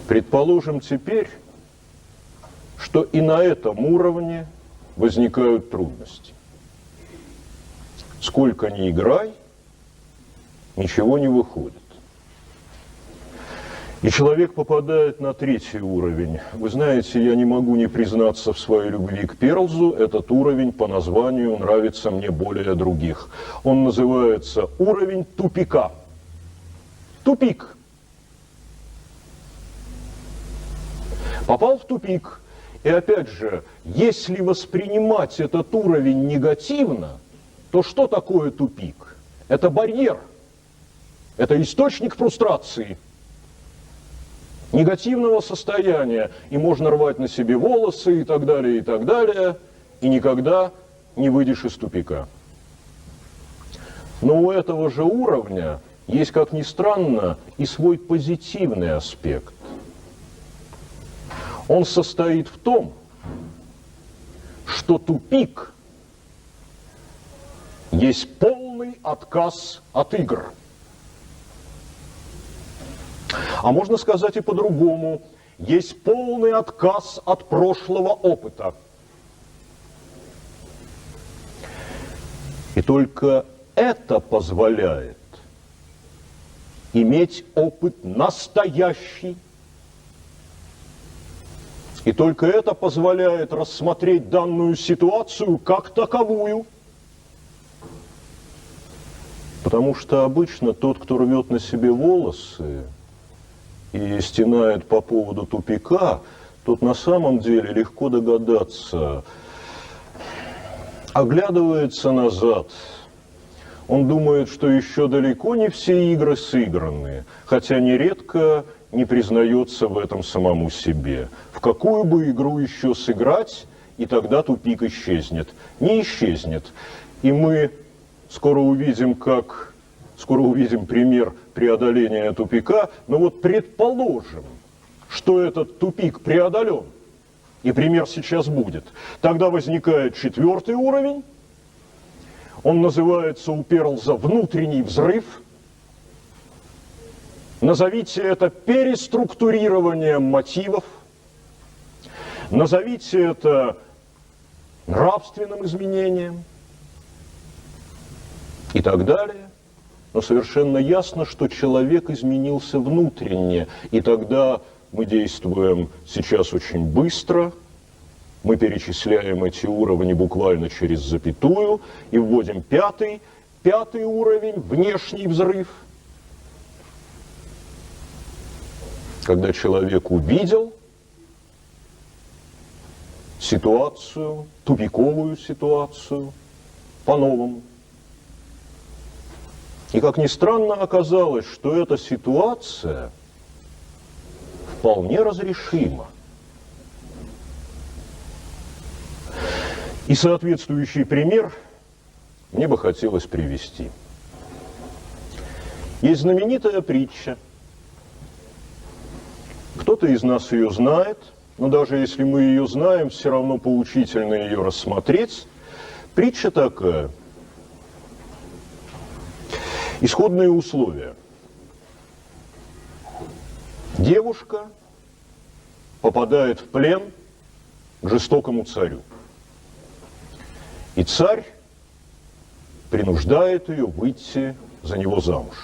Предположим теперь, что и на этом уровне возникают трудности. Сколько ни играй, ничего не выходит. И человек попадает на третий уровень. Вы знаете, я не могу не признаться в своей любви к Перлзу. Этот уровень по названию нравится мне более других. Он называется уровень тупика. Тупик. Попал в тупик. И опять же, если воспринимать этот уровень негативно, то что такое тупик? Это барьер. Это источник фрустрации, негативного состояния, и можно рвать на себе волосы и так далее, и никогда не выйдешь из тупика. Но у этого же уровня есть, как ни странно, и свой позитивный аспект. Он состоит в том, что тупик есть полный отказ от игр. А можно сказать и по-другому. Есть полный отказ от прошлого опыта. И только это позволяет иметь опыт настоящий. И только это позволяет рассмотреть данную ситуацию как таковую. Потому что обычно тот, кто рвет на себе волосы и стенает по поводу тупика, тот на самом деле, легко догадаться, оглядывается назад. Он думает, что еще далеко не все игры сыграны, хотя нередко не признается в этом самому себе. В какую бы игру еще сыграть, и тогда тупик исчезнет. Не исчезнет. И мы скоро увидим пример преодоления тупика, но вот предположим, что этот тупик преодолен, и пример сейчас будет. Тогда возникает четвертый уровень, он называется у Перлза «внутренний взрыв». Назовите это переструктурированием мотивов, назовите это нравственным изменением и так далее. Но совершенно ясно, что человек изменился внутренне, и тогда мы действуем сейчас очень быстро, мы перечисляем эти уровни буквально через запятую и вводим пятый уровень, внешний взрыв. Когда человек увидел ситуацию, тупиковую ситуацию, по-новому. И, как ни странно, оказалось, что эта ситуация вполне разрешима. И соответствующий пример мне бы хотелось привести. Есть знаменитая притча. Кто-то из нас ее знает, но даже если мы ее знаем, все равно поучительно ее рассмотреть. Притча такая. Исходные условия. Девушка попадает в плен к жестокому царю. И царь принуждает ее выйти за него замуж.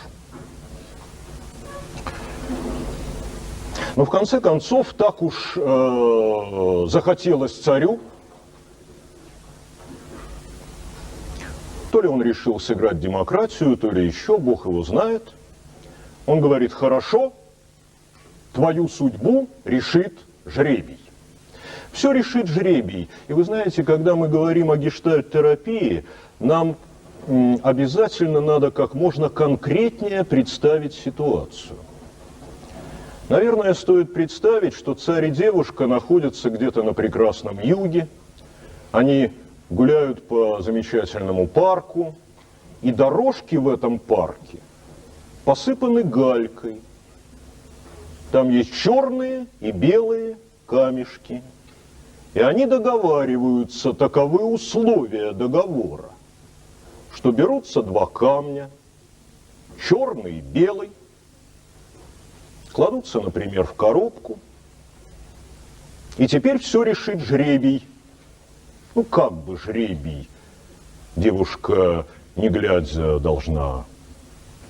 Но в конце концов так уж захотелось царю. То ли он решил сыграть демократию, то ли еще, Бог его знает. Он говорит: хорошо, твою судьбу решит жребий. Все решит жребий. И вы знаете, когда мы говорим о гештальт-терапии, нам обязательно надо как можно конкретнее представить ситуацию. Наверное, стоит представить, что царь и девушка находятся где-то на прекрасном юге. Они гуляют по замечательному парку, и дорожки в этом парке посыпаны галькой. Там есть черные и белые камешки. И они договариваются, таковы условия договора, что берутся два камня, черный и белый, кладутся, например, в коробку, и теперь все решит жребий. Ну, как бы жребий. Девушка, не глядя, должна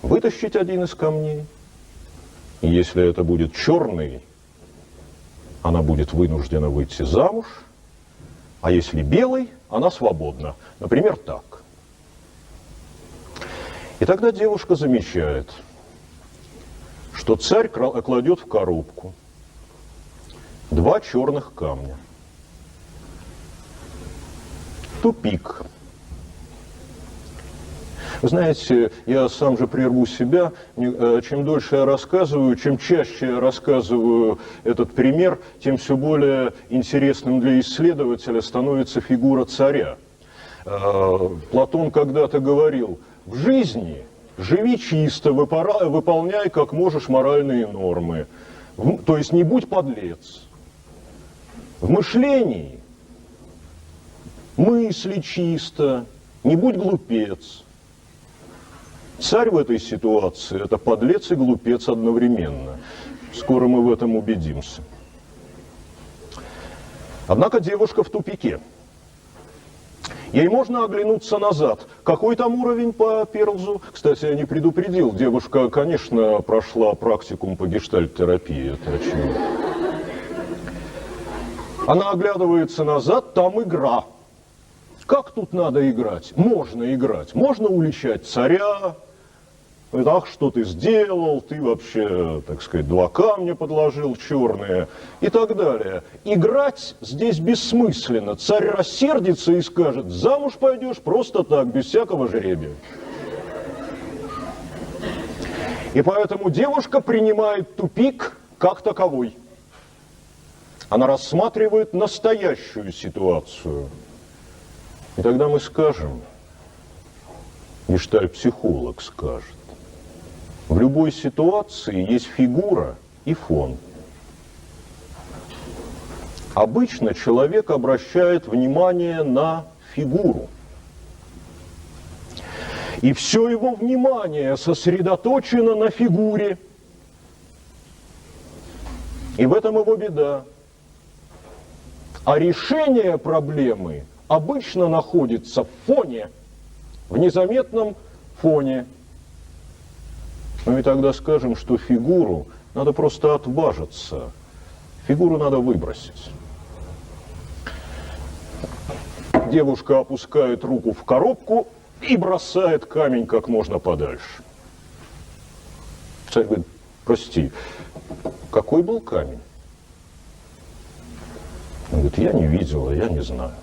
вытащить один из камней. И если это будет черный, она будет вынуждена выйти замуж. А если белый, она свободна. Например, так. И тогда девушка замечает, что царь кладет в коробку 2 черных камня. Тупик. Вы знаете, я сам же прерву себя, чем дольше я рассказываю, чем чаще я рассказываю этот пример, тем все более интересным для исследователя становится фигура царя. Платон когда-то говорил: в жизни живи чисто, выполняй как можешь моральные нормы, то есть не будь подлец. В мышлении мысли чисто, не будь глупец. Царь в этой ситуации – это подлец и глупец одновременно. Скоро мы в этом убедимся. Однако девушка в тупике. Ей можно оглянуться назад. Какой там уровень по Перлзу? Кстати, я не предупредил. Девушка, конечно, прошла практикум по гештальт-терапии, это очевидно. Она оглядывается назад, там игра. Как тут надо играть? Можно играть. Можно уличать царя. Ах, что ты сделал, ты вообще, так сказать, 2 камня подложил черные и так далее. Играть здесь бессмысленно. Царь рассердится и скажет: замуж пойдешь просто так, без всякого жребия. И поэтому девушка принимает тупик как таковой. Она рассматривает настоящую ситуацию. И тогда мы скажем, гештальт-психолог скажет: в любой ситуации есть фигура и фон. Обычно человек обращает внимание на фигуру. И все его внимание сосредоточено на фигуре. И в этом его беда. А решение проблемы обычно находится в фоне, в незаметном фоне. Ну и тогда скажем, что фигуру надо просто отважиться, фигуру надо выбросить. Девушка опускает руку в коробку и бросает камень как можно подальше. Царь говорит: прости, какой был камень? Он говорит: я не видела, я не знаю.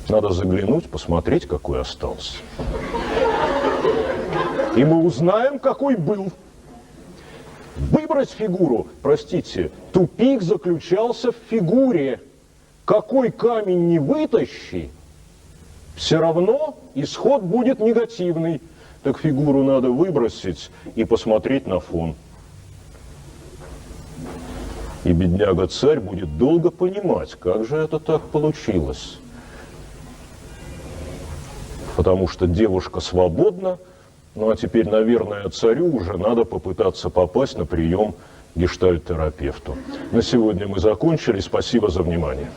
Надо заглянуть, посмотреть, какой остался. И мы узнаем, какой был. Выбрать фигуру, простите, тупик заключался в фигуре. Какой камень не вытащи, все равно исход будет негативный. Так фигуру надо выбросить и посмотреть на фон. И бедняга-царь будет долго понимать, как же это так получилось. Потому что девушка свободна. Ну а теперь, наверное, царю уже надо попытаться попасть на прием к гештальт-терапевту. На сегодня мы закончили. Спасибо за внимание.